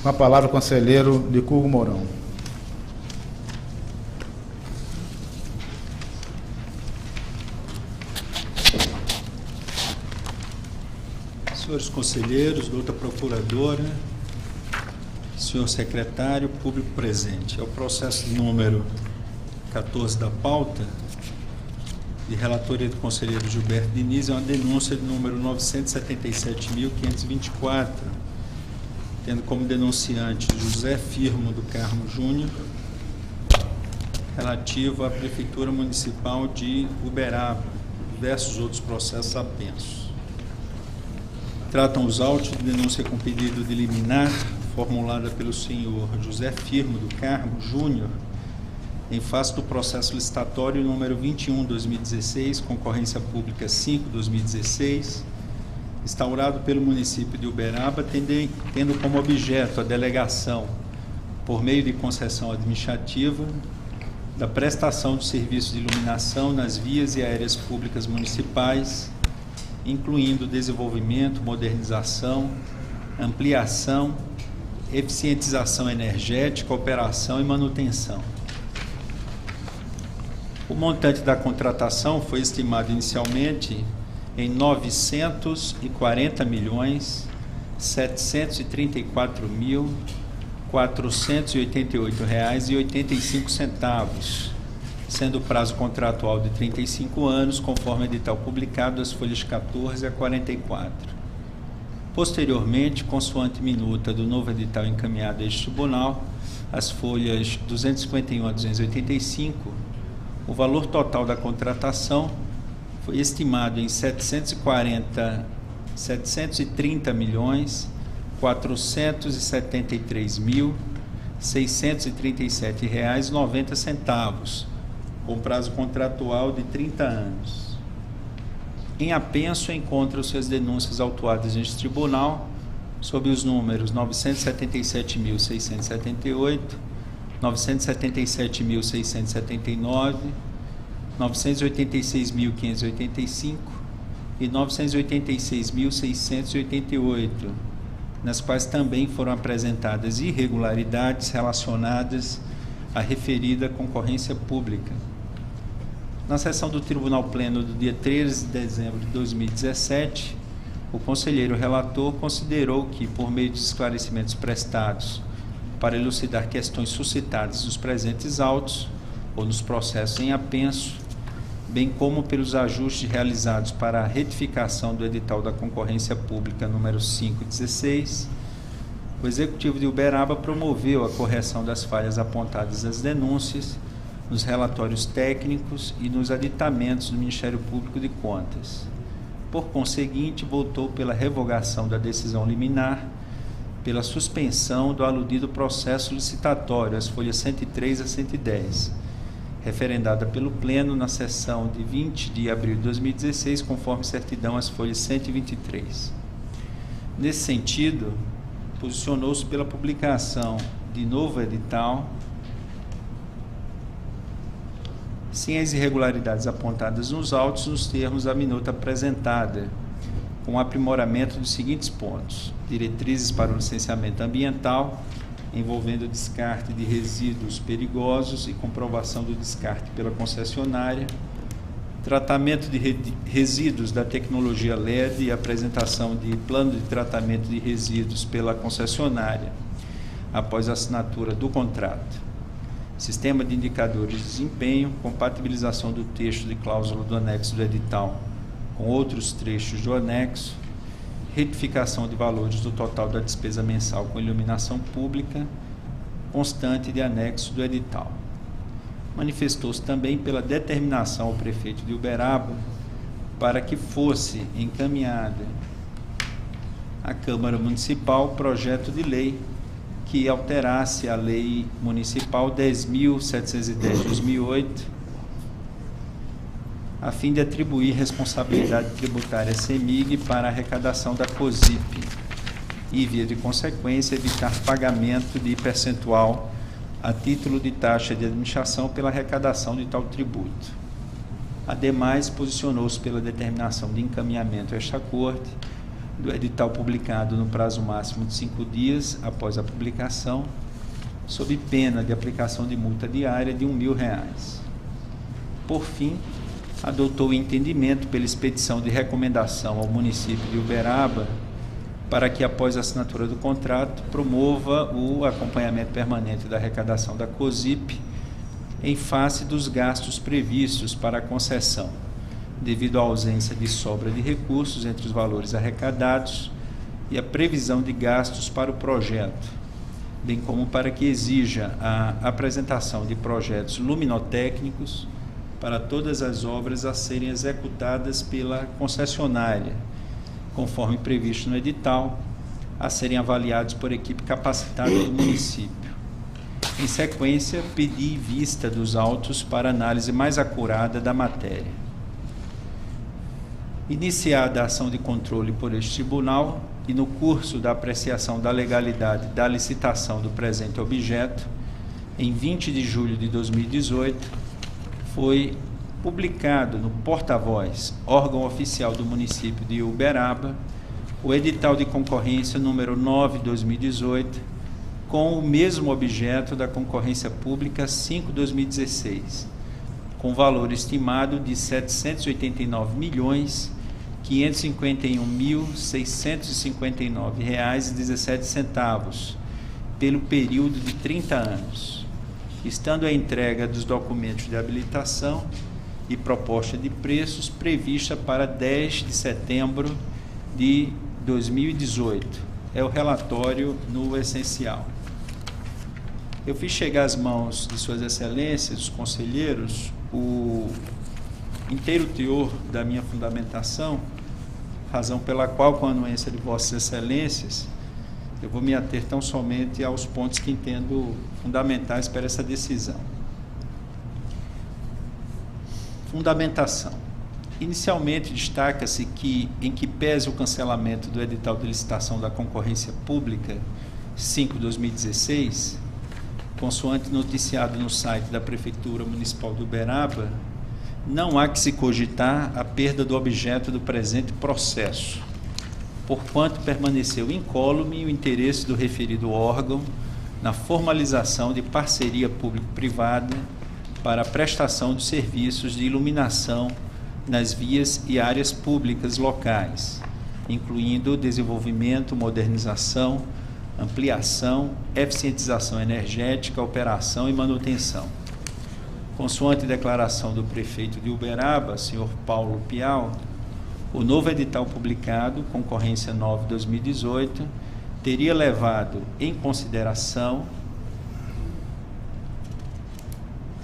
Com a palavra, o conselheiro Licurgo Mourão. Senhores conselheiros, doutora procuradora, senhor secretário, público presente. É o processo número 14 da pauta, de relatoria do conselheiro Gilberto Diniz, é uma denúncia de número 977.524, tendo como denunciante José Firmo do Carmo Júnior, relativo à Prefeitura Municipal de Uberaba, diversos outros processos apensos. Tratam os autos de denúncia com pedido de liminar, formulada pelo senhor José Firmo do Carmo Júnior, em face do processo licitatório número 21/2016, concorrência pública 5/2016, instaurado pelo município de Uberaba, tendo como objeto a delegação, por meio de concessão administrativa, da prestação de serviços de iluminação nas vias e aéreas públicas municipais, incluindo desenvolvimento, modernização, ampliação, eficientização energética, operação e manutenção. O montante da contratação foi estimado inicialmente em R$ 934.488,85, sendo o prazo contratual de 35 anos, conforme edital publicado das folhas 14 a 44. Posteriormente, consoante minuta do novo edital encaminhado a este tribunal, as folhas 251 a 285, o valor total da contratação foi estimado em R$ 730.473.637,90, com prazo contratual de 30 anos. Em apenso, encontram-se as denúncias autuadas neste tribunal sob os números 977.678, 977.679, 986.585 e 986.688, nas quais também foram apresentadas irregularidades relacionadas à referida concorrência pública. Na sessão do Tribunal Pleno do dia 13 de dezembro de 2017, o conselheiro relator considerou que, por meio de esclarecimentos prestados para elucidar questões suscitadas nos presentes autos ou nos processos em apenso, bem como pelos ajustes realizados para a retificação do edital da concorrência pública número 5/16, o Executivo de Uberaba promoveu a correção das falhas apontadas nas denúncias, nos relatórios técnicos e nos aditamentos do Ministério Público de Contas. Por conseguinte, votou pela revogação da decisão liminar, pela suspensão do aludido processo licitatório, as folhas 103 a 110, referendada pelo Pleno na sessão de 20 de abril de 2016, conforme certidão as folhas 123. Nesse sentido, posicionou-se pela publicação de novo edital, sem as irregularidades apontadas nos autos, nos termos da minuta apresentada, com aprimoramento dos seguintes pontos: diretrizes para o licenciamento ambiental, envolvendo descarte de resíduos perigosos e comprovação do descarte pela concessionária, tratamento de resíduos da tecnologia LED e apresentação de plano de tratamento de resíduos pela concessionária, após a assinatura do contrato, sistema de indicadores de desempenho, compatibilização do texto de cláusula do anexo do edital com outros trechos do anexo, retificação de valores do total da despesa mensal com iluminação pública, constante de anexo do edital. Manifestou-se também pela determinação ao prefeito de Uberaba para que fosse encaminhada à Câmara Municipal projeto de lei que alterasse a Lei Municipal 10.710/2008, a fim de atribuir responsabilidade tributária à CEMIG para a arrecadação da COSIP e, via de consequência, evitar pagamento de percentual a título de taxa de administração pela arrecadação de tal tributo. Ademais, posicionou-se pela determinação de encaminhamento a esta Corte do edital publicado no prazo máximo de 5 dias após a publicação, sob pena de aplicação de multa diária de R$1.000. Por fim, adotou o entendimento pela expedição de recomendação ao município de Uberaba para que, após a assinatura do contrato, promova o acompanhamento permanente da arrecadação da COSIP em face dos gastos previstos para a concessão, devido à ausência de sobra de recursos entre os valores arrecadados e a previsão de gastos para o projeto, bem como para que exija a apresentação de projetos luminotécnicos para todas as obras a serem executadas pela concessionária, conforme previsto no edital, a serem avaliados por equipe capacitada do município. Em sequência, pedi vista dos autos para análise mais acurada da matéria. Iniciada a ação de controle por este tribunal e no curso da apreciação da legalidade da licitação do presente objeto, em 20 de julho de 2018, foi publicado no Porta-Voz, órgão oficial do município de Uberaba, o edital de concorrência número 9/2018, com o mesmo objeto da concorrência pública 5/2016, com valor estimado de R$ 789.659,17, pelo período de 30 anos, estando a entrega dos documentos de habilitação e proposta de preços prevista para 10 de setembro de 2018. É o relatório no essencial. Eu fiz chegar às mãos de Suas Excelências, os conselheiros, o inteiro teor da minha fundamentação, razão pela qual, com a anuência de Vossas Excelências, eu vou me ater tão somente aos pontos que entendo fundamentais para essa decisão. Fundamentação. Inicialmente, destaca-se que, em que pese o cancelamento do edital de licitação da concorrência pública 5/2016, consoante noticiado no site da Prefeitura Municipal de Uberaba, não há que se cogitar a perda do objeto do presente processo, porquanto permaneceu incólume o interesse do referido órgão na formalização de parceria público-privada para a prestação de serviços de iluminação nas vias e áreas públicas locais, incluindo desenvolvimento, modernização, ampliação, eficientização energética, operação e manutenção. Consoante declaração do prefeito de Uberaba, senhor Paulo Piau, o novo edital publicado, concorrência 9/2018, teria levado em consideração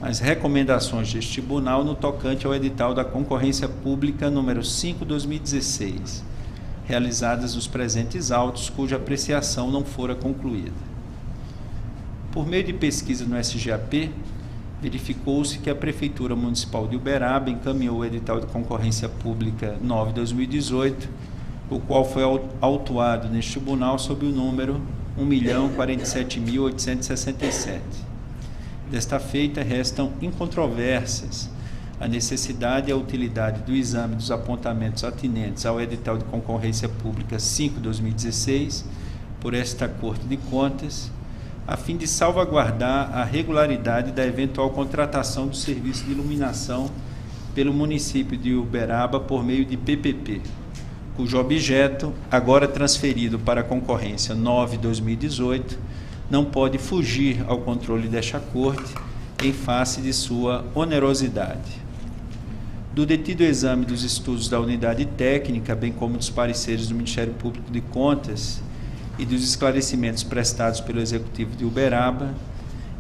as recomendações deste tribunal no tocante ao edital da concorrência pública número 5/2016, realizadas nos presentes autos, cuja apreciação não fora concluída. Por meio de pesquisa no SGAP, verificou-se que a Prefeitura Municipal de Uberaba encaminhou o edital de concorrência pública 9/2018, o qual foi autuado neste tribunal sob o número 1.047.867. Desta feita, restam incontrovérsias a necessidade e a utilidade do exame dos apontamentos atinentes ao edital de concorrência pública 5/2016 por esta Corte de Contas, a fim de salvaguardar a regularidade da eventual contratação do serviço de iluminação pelo município de Uberaba por meio de PPP, cujo objeto, agora transferido para a concorrência 9/2018, não pode fugir ao controle desta Corte em face de sua onerosidade. Do detido exame dos estudos da unidade técnica, bem como dos pareceres do Ministério Público de Contas e dos esclarecimentos prestados pelo Executivo de Uberaba,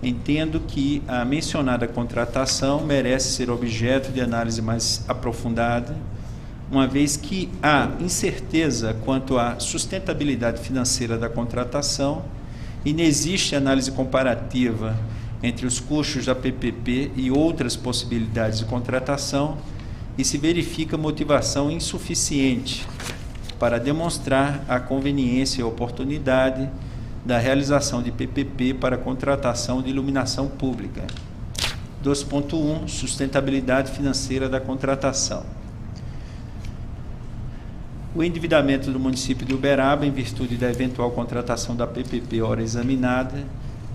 entendo que a mencionada contratação merece ser objeto de análise mais aprofundada, uma vez que há incerteza quanto à sustentabilidade financeira da contratação e não existe análise comparativa entre os custos da PPP e outras possibilidades de contratação, e se verifica motivação insuficiente para demonstrar a conveniência e oportunidade da realização de PPP para contratação de iluminação pública. 2.1. Sustentabilidade financeira da contratação. O endividamento do município de Uberaba, em virtude da eventual contratação da PPP ora examinada,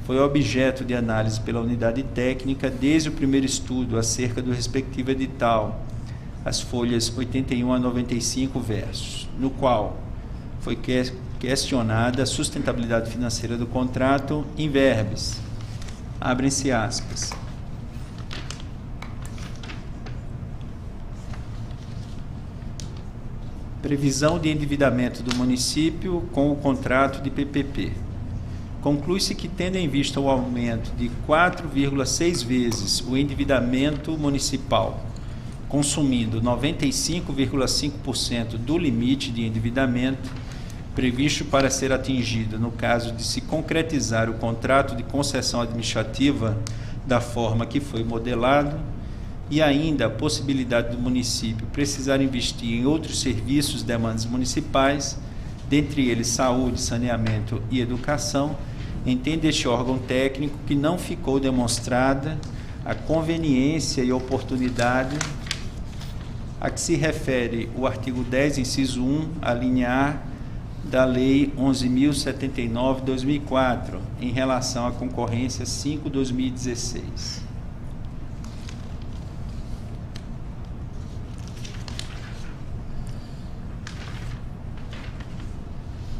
foi objeto de análise pela unidade técnica desde o primeiro estudo acerca do respectivo edital, as folhas 81 a 95 versos, no qual foi questionada a sustentabilidade financeira do contrato em verbis. Abrem-se aspas. Previsão de endividamento do município com o contrato de PPP. Conclui-se que, tendo em vista o aumento de 4,6 vezes o endividamento municipal, consumindo 95,5% do limite de endividamento previsto para ser atingido no caso de se concretizar o contrato de concessão administrativa da forma que foi modelado, e ainda a possibilidade do município precisar investir em outros serviços de demandas municipais, dentre eles saúde, saneamento e educação, entende este órgão técnico que não ficou demonstrada a conveniência e oportunidade a que se refere o artigo 10, inciso 1, a linha A da Lei 11.079/2004, em relação à concorrência 5/2016.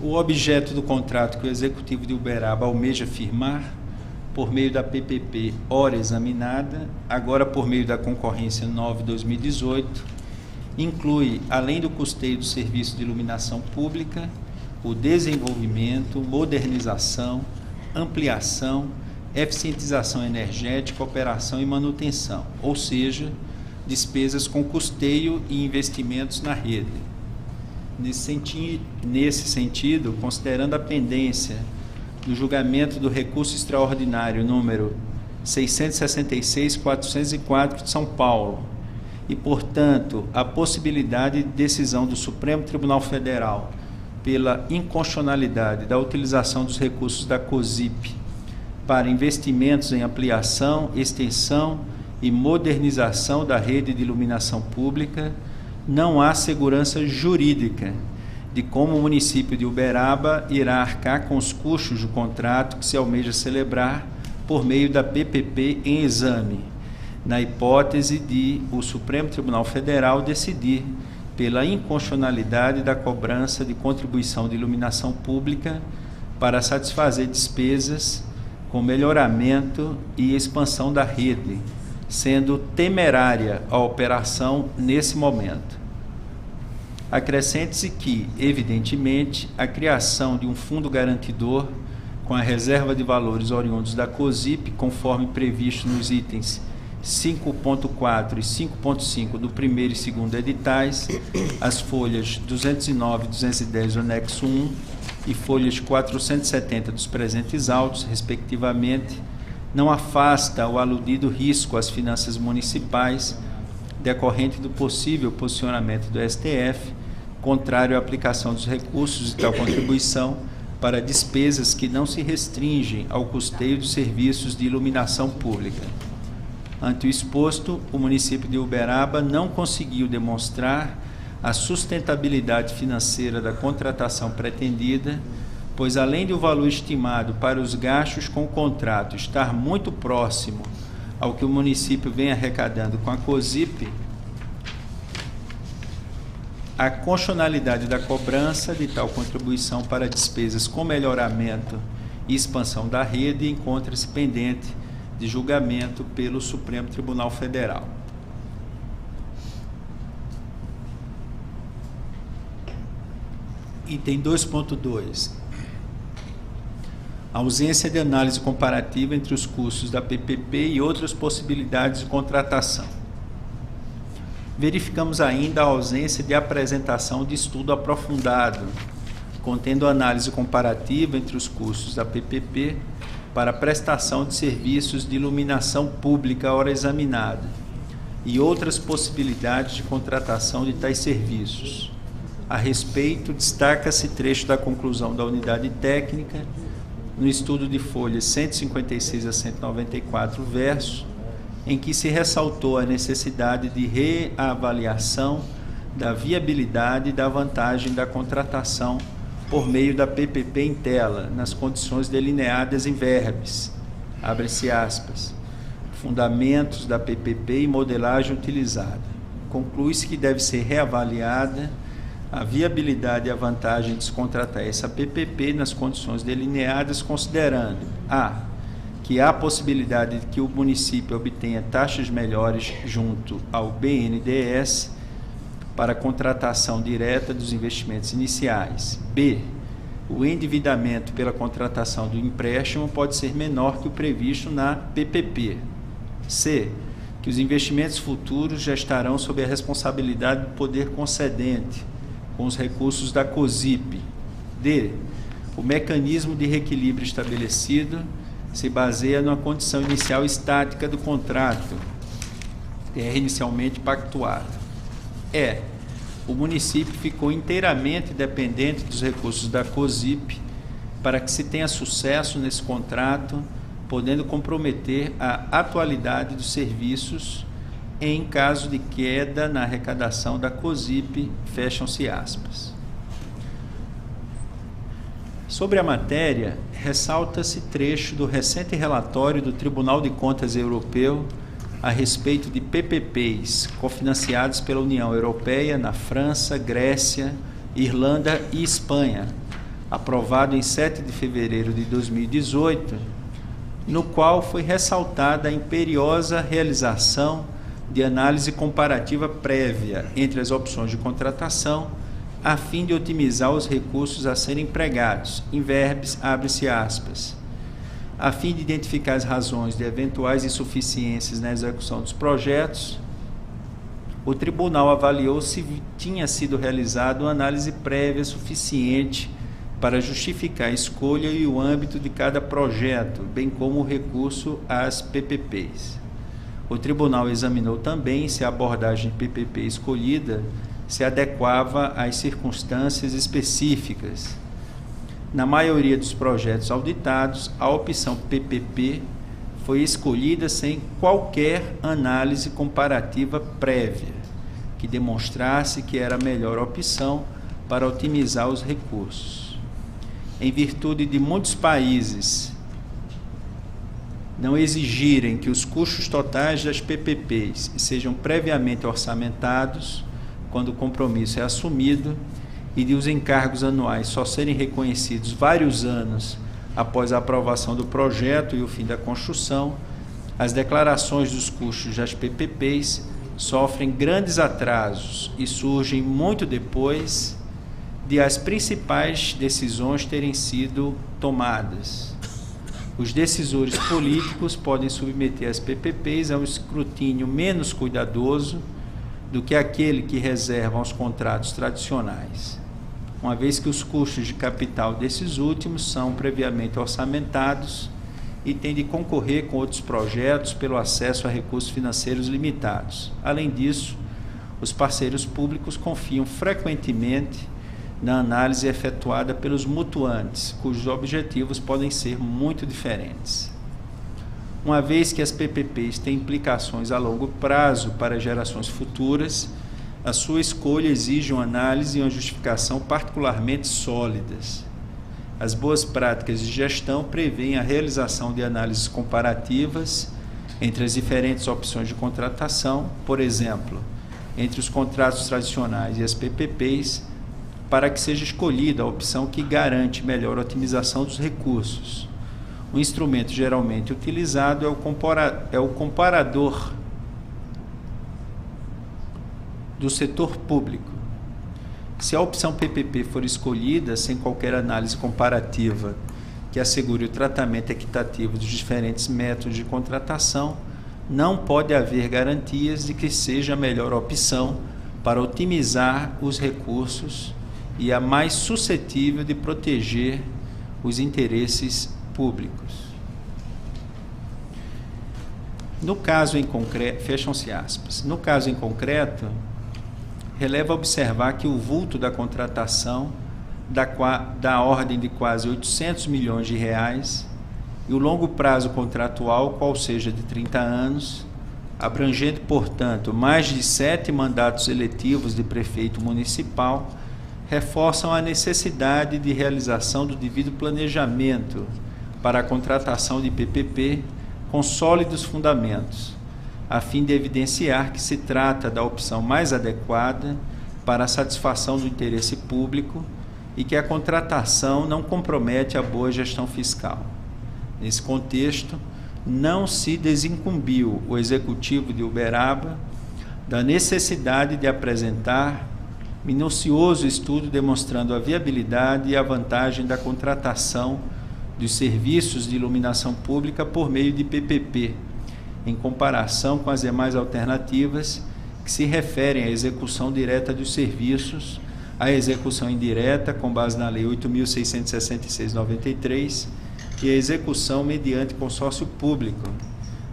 O objeto do contrato que o Executivo de Uberaba almeja firmar, por meio da PPP ora examinada, agora por meio da concorrência 9/2018, inclui, além do custeio do serviço de iluminação pública, o desenvolvimento, modernização, ampliação, eficientização energética, operação e manutenção, ou seja, despesas com custeio e investimentos na rede. Nesse sentido, considerando a pendência do julgamento do recurso extraordinário número 666.404 de São Paulo e, portanto, a possibilidade de decisão do Supremo Tribunal Federal pela inconstitucionalidade da utilização dos recursos da COSIP para investimentos em ampliação, extensão e modernização da rede de iluminação pública, não há segurança jurídica de como o município de Uberaba irá arcar com os custos do contrato que se almeja celebrar por meio da PPP em exame, na hipótese de o Supremo Tribunal Federal decidir pela inconstitucionalidade da cobrança de contribuição de iluminação pública para satisfazer despesas com melhoramento e expansão da rede, sendo temerária a operação nesse momento. Acrescente-se que, evidentemente, a criação de um fundo garantidor com a reserva de valores oriundos da COSIP, conforme previsto nos itens 5.4 e 5.5 do primeiro e segundo editais, as folhas 209 e 210 do anexo 1 e folhas 470 dos presentes autos, respectivamente, não afasta o aludido risco às finanças municipais decorrente do possível posicionamento do STF, contrário à aplicação dos recursos de tal contribuição para despesas que não se restringem ao custeio dos serviços de iluminação pública. Ante o exposto, o município de Uberaba não conseguiu demonstrar a sustentabilidade financeira da contratação pretendida, pois, além do valor estimado para os gastos com o contrato estar muito próximo ao que o município vem arrecadando com a COSIP, a constitucionalidade da cobrança de tal contribuição para despesas com melhoramento e expansão da rede encontra-se pendente de julgamento pelo Supremo Tribunal Federal. Item 2.2. Ausência de análise comparativa entre os custos da PPP e outras possibilidades de contratação. Verificamos ainda a ausência de apresentação de estudo aprofundado, contendo análise comparativa entre os custos da PPP para prestação de serviços de iluminação pública ora examinada e outras possibilidades de contratação de tais serviços. A respeito, destaca-se trecho da conclusão da unidade técnica no estudo de folhas 156 a 194 versos, em que se ressaltou a necessidade de reavaliação da viabilidade e da vantagem da contratação por meio da PPP em tela, nas condições delineadas em verbes, abre-se aspas, fundamentos da PPP e modelagem utilizada. Conclui-se que deve ser reavaliada a viabilidade e a vantagem de se contratar essa PPP nas condições delineadas, considerando a. que há possibilidade de que o município obtenha taxas melhores junto ao BNDES para a contratação direta dos investimentos iniciais. B. O endividamento pela contratação do empréstimo pode ser menor que o previsto na PPP. C. Que os investimentos futuros já estarão sob a responsabilidade do poder concedente, com os recursos da COSIP. D. O mecanismo de reequilíbrio estabelecido se baseia numa condição inicial estática do contrato, que é inicialmente pactuada. E. O município ficou inteiramente dependente dos recursos da COSIP para que se tenha sucesso nesse contrato, podendo comprometer a atualidade dos serviços em caso de queda na arrecadação da COSIP, fecham-se aspas. Sobre a matéria, ressalta-se trecho do recente relatório do Tribunal de Contas Europeu a respeito de PPPs cofinanciados pela União Europeia na França, Grécia, Irlanda e Espanha, aprovado em 7 de fevereiro de 2018, no qual foi ressaltada a imperiosa realização de análise comparativa prévia entre as opções de contratação, a fim de otimizar os recursos a serem empregados, em verbes, abre-se aspas, a fim de identificar as razões de eventuais insuficiências na execução dos projetos. O tribunal avaliou se tinha sido realizada uma análise prévia suficiente para justificar a escolha e o âmbito de cada projeto, bem como o recurso às PPPs. O tribunal examinou também se a abordagem PPP escolhida se adequava às circunstâncias específicas. Na maioria dos projetos auditados, a opção PPP foi escolhida sem qualquer análise comparativa prévia, que demonstrasse que era a melhor opção para otimizar os recursos. Em virtude de muitos países não exigirem que os custos totais das PPPs sejam previamente orçamentados, quando o compromisso é assumido, e de os encargos anuais só serem reconhecidos vários anos após a aprovação do projeto e o fim da construção, as declarações dos custos das PPPs sofrem grandes atrasos e surgem muito depois de as principais decisões terem sido tomadas. Os decisores políticos podem submeter as PPPs a um escrutínio menos cuidadoso do que aquele que reservam aos contratos tradicionais, uma vez que os custos de capital desses últimos são previamente orçamentados e têm de concorrer com outros projetos pelo acesso a recursos financeiros limitados. Além disso, os parceiros públicos confiam frequentemente na análise efetuada pelos mutuantes, cujos objetivos podem ser muito diferentes. Uma vez que as PPPs têm implicações a longo prazo para gerações futuras, a sua escolha exige uma análise e uma justificação particularmente sólidas. As boas práticas de gestão prevêem a realização de análises comparativas entre as diferentes opções de contratação, por exemplo, entre os contratos tradicionais e as PPPs, para que seja escolhida a opção que garante melhor otimização dos recursos. O instrumento geralmente utilizado é o comparador do setor público. Se a opção PPP for escolhida sem qualquer análise comparativa que assegure o tratamento equitativo dos diferentes métodos de contratação, não pode haver garantias de que seja a melhor opção para otimizar os recursos e a mais suscetível de proteger os interesses públicos. No caso em concreto, fecham-se aspas, no caso em concreto, releva observar que o vulto da contratação da ordem de quase 800 milhões de reais e o longo prazo contratual, qual seja de 30 anos, abrangendo, portanto, mais de 7 mandatos eletivos de prefeito municipal, reforçam a necessidade de realização do devido planejamento para a contratação de PPP com sólidos fundamentos, a fim de evidenciar que se trata da opção mais adequada para a satisfação do interesse público e que a contratação não compromete a boa gestão fiscal. Nesse contexto, não se desincumbiu o Executivo de Uberaba da necessidade de apresentar minucioso estudo demonstrando a viabilidade e a vantagem da contratação dos serviços de iluminação pública por meio de PPP, em comparação com as demais alternativas que se referem à execução direta dos serviços, à execução indireta com base na Lei 8.666/93 e a execução mediante consórcio público,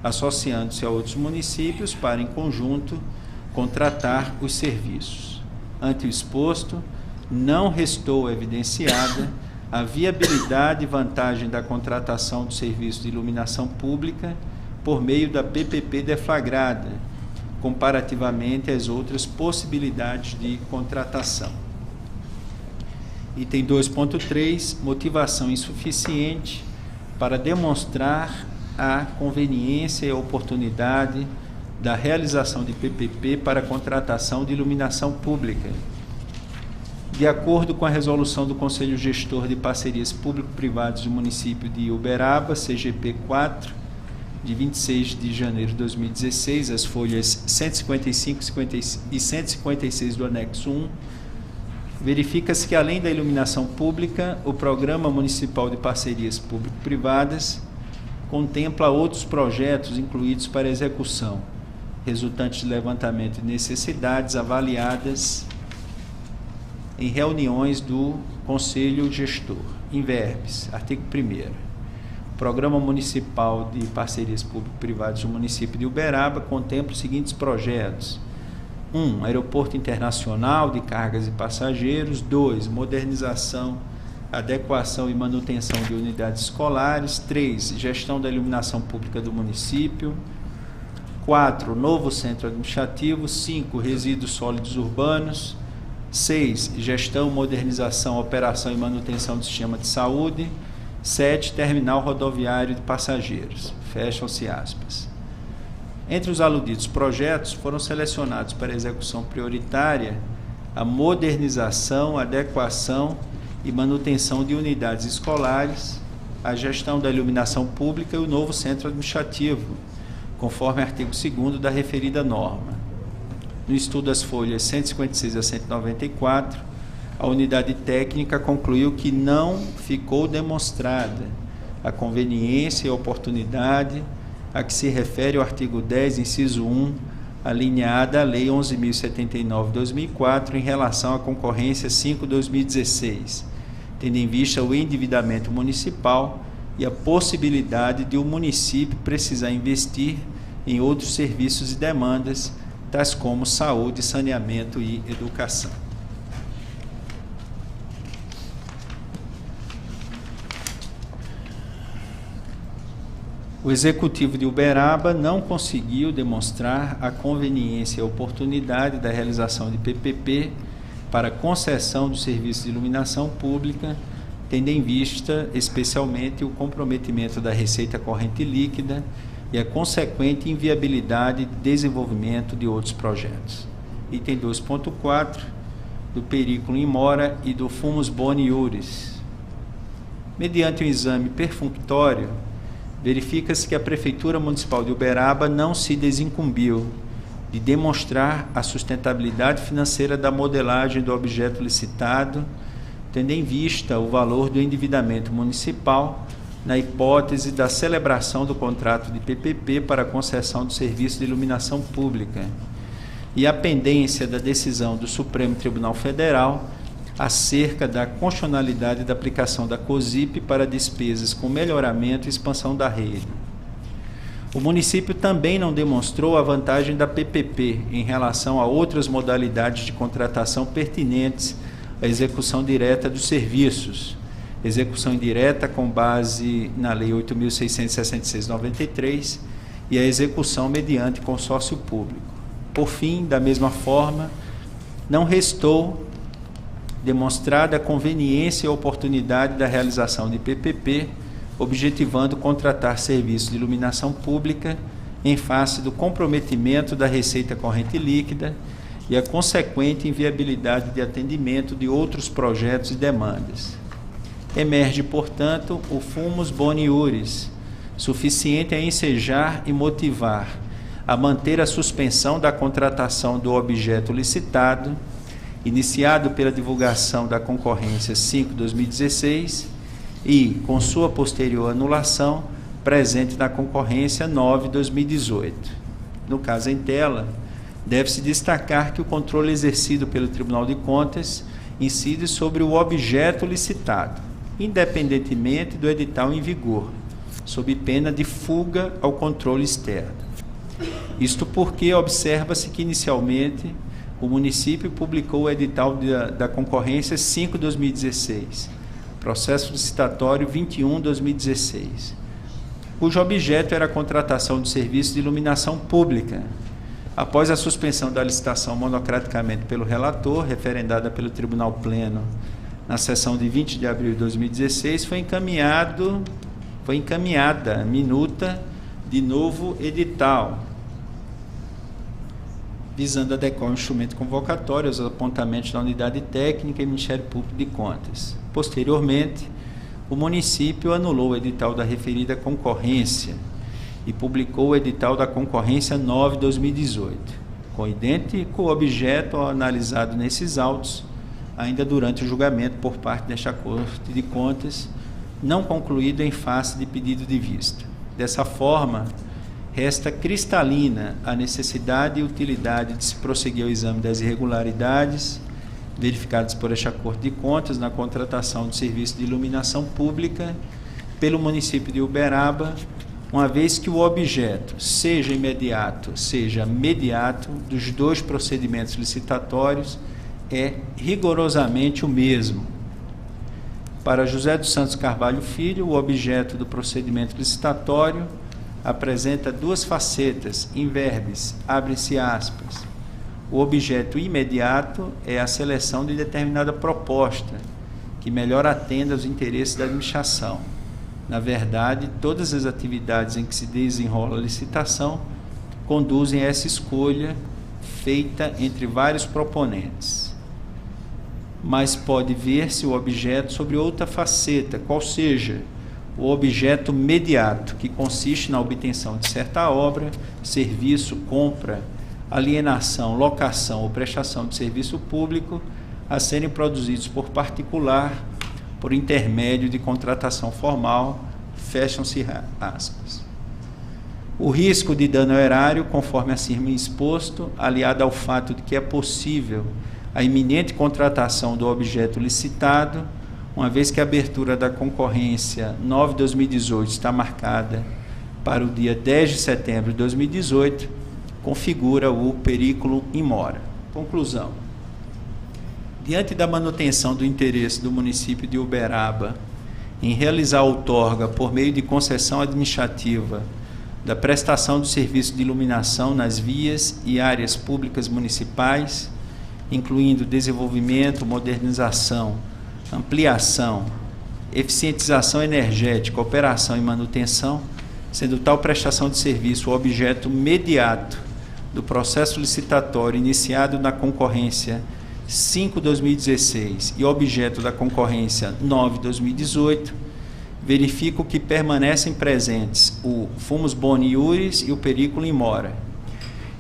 associando-se a outros municípios para, em conjunto, contratar os serviços. Ante o exposto, não restou evidenciada a viabilidade e vantagem da contratação do serviço de iluminação pública por meio da PPP deflagrada, comparativamente às outras possibilidades de contratação. Item 2.3, motivação insuficiente para demonstrar a conveniência e a oportunidade da realização de PPP para a contratação de iluminação pública. De acordo com a resolução do Conselho Gestor de Parcerias Público-Privadas do município de Uberaba, CGP 4, de 26 de janeiro de 2016, as folhas 155 e 156 do anexo 1, verifica-se que, além da iluminação pública, o Programa Municipal de Parcerias Público-Privadas contempla outros projetos incluídos para execução, resultantes de levantamento de necessidades avaliadas em reuniões do Conselho Gestor. Inverbes, artigo 1º. O Programa Municipal de Parcerias Público-Privadas do município de Uberaba contempla os seguintes projetos: 1. Aeroporto Internacional de Cargas e Passageiros. 2. Modernização, adequação e manutenção de unidades escolares. 3. Gestão da iluminação pública do município. 4. Novo centro administrativo. 5. Resíduos sólidos urbanos. 6. Gestão, modernização, operação e manutenção do sistema de saúde. 7. Terminal rodoviário de passageiros. Fecham-se aspas. Entre os aludidos projetos, foram selecionados para execução prioritária a modernização, adequação e manutenção de unidades escolares, a gestão da iluminação pública e o novo centro administrativo, conforme artigo 2º da referida norma. No estudo das folhas 156 a 194, a unidade técnica concluiu que não ficou demonstrada a conveniência e a oportunidade a que se refere o artigo 10, inciso 1, alineada à Lei 11.079/2004 em relação à concorrência 5/2016, tendo em vista o endividamento municipal e a possibilidade de o município precisar investir em outros serviços e demandas, tais como saúde, saneamento e educação. O Executivo de Uberaba não conseguiu demonstrar a conveniência e a oportunidade da realização de PPP para concessão do serviço de iluminação pública, tendo em vista especialmente o comprometimento da receita corrente líquida e a consequente inviabilidade de desenvolvimento de outros projetos. Item 2.4, do Periculum in mora e do Fumus Boni Iuris. Mediante um exame perfunctório, verifica-se que a Prefeitura Municipal de Uberaba não se desincumbiu de demonstrar a sustentabilidade financeira da modelagem do objeto licitado, tendo em vista o valor do endividamento municipal na hipótese da celebração do contrato de PPP para a concessão do serviço de iluminação pública e a pendência da decisão do Supremo Tribunal Federal acerca da constitucionalidade da aplicação da COSIP para despesas com melhoramento e expansão da rede. O município também não demonstrou a vantagem da PPP em relação a outras modalidades de contratação pertinentes à execução direta dos serviços, execução indireta com base na Lei 8.666/93 e a execução mediante consórcio público. Por fim, da mesma forma, não restou demonstrada a conveniência e a oportunidade da realização de PPP, objetivando contratar serviços de iluminação pública em face do comprometimento da receita corrente líquida e a consequente inviabilidade de atendimento de outros projetos e demandas. Emerge, portanto, o fumus boni iuris, suficiente a ensejar e motivar a manter a suspensão da contratação do objeto licitado, iniciado pela divulgação da concorrência 5/2016 e, com sua posterior anulação, presente na concorrência 9/2018. No caso em tela, deve-se destacar que o controle exercido pelo Tribunal de Contas incide sobre o objeto licitado, independentemente do edital em vigor, sob pena de fuga ao controle externo. Isto porque observa-se que, inicialmente, o município publicou o edital da concorrência 5/2016, processo licitatório 21/2016, cujo objeto era a contratação de serviço de iluminação pública. Após a suspensão da licitação monocraticamente pelo relator, referendada pelo Tribunal Pleno na sessão de 20 de abril de 2016, foi encaminhada a minuta de novo edital, visando adequar o instrumento convocatório aos apontamentos da Unidade Técnica e Ministério Público de Contas. Posteriormente, o município anulou o edital da referida concorrência e publicou o edital da concorrência 9/2018, com idêntico objeto analisado nesses autos, ainda durante o julgamento por parte desta Corte de Contas, não concluído em face de pedido de vista. Dessa forma, resta cristalina a necessidade e utilidade de se prosseguir o exame das irregularidades verificadas por esta Corte de Contas na contratação de serviço de iluminação pública pelo município de Uberaba, uma vez que o objeto, seja imediato, seja mediato, dos dois procedimentos licitatórios, é rigorosamente o mesmo. Para José dos Santos Carvalho Filho, o objeto do procedimento licitatório apresenta duas facetas, inverbes, abrem-se aspas. O objeto imediato é a seleção de determinada proposta, que melhor atenda aos interesses da administração. Na verdade, todas as atividades em que se desenrola a licitação conduzem a essa escolha feita entre vários proponentes. Mas pode ver-se o objeto sobre outra faceta, qual seja o objeto mediato, que consiste na obtenção de certa obra, serviço, compra, alienação, locação ou prestação de serviço público a serem produzidos por particular por intermédio de contratação formal, fecham-se aspas. O risco de dano ao erário, conforme acima exposto, aliado ao fato de que é possível a iminente contratação do objeto licitado, uma vez que a abertura da concorrência 9/2018 está marcada para o dia 10 de setembro de 2018, configura o periculum in mora. Conclusão. Diante da manutenção do interesse do município de Uberaba em realizar a outorga por meio de concessão administrativa da prestação do serviço de iluminação nas vias e áreas públicas municipais, incluindo desenvolvimento, modernização, ampliação, eficientização energética, operação e manutenção, sendo tal prestação de serviço o objeto mediato do processo licitatório iniciado na concorrência 5/2016 e objeto da concorrência 9/2018, verifico que permanecem presentes o fumus boni iuris e o periculum in mora.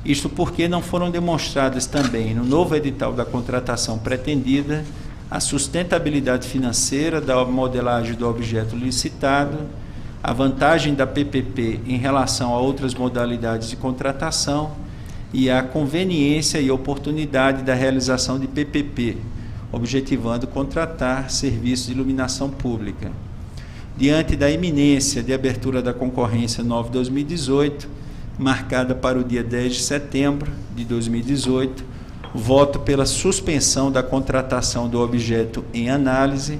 Isto porque não foram demonstradas também no novo edital da contratação pretendida a sustentabilidade financeira da modelagem do objeto licitado, a vantagem da PPP em relação a outras modalidades de contratação e a conveniência e oportunidade da realização de PPP, objetivando contratar serviços de iluminação pública. Diante da iminência de abertura da concorrência 9/2018, marcada para o dia 10 de setembro de 2018, voto pela suspensão da contratação do objeto em análise,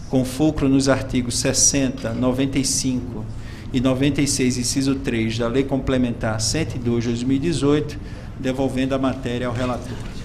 com fulcro nos artigos 60, 95 e e 96, inciso 3, da Lei Complementar 102/2018, devolvendo a matéria ao relator.